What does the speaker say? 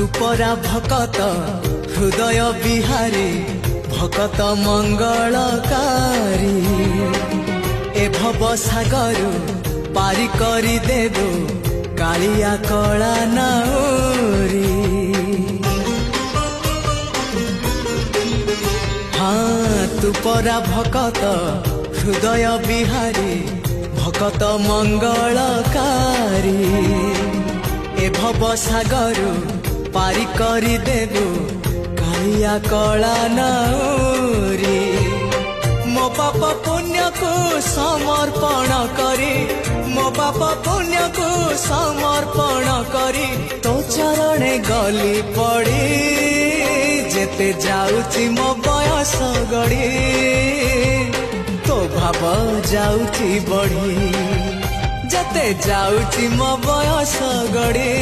तू परा भकत हृदय बिहारी भकत मंगलकारी ए भव सागर पारी करी देबो कालिया कला नाउरी। हाँ तू परा भकत हृदय बिहारी भकत मंगलकारी ए भव सागर पारी करी देबो कालिया कला नाउरी। मो पाप पुण्य को समर्पण करी मो पाप पुण्य को समर्पण करी तो चरणे गली पड़ी जेते जाउची मो बयस गड़ी तो भाव जाउची बढ़ी जेते जाउची मो बयस गड़ी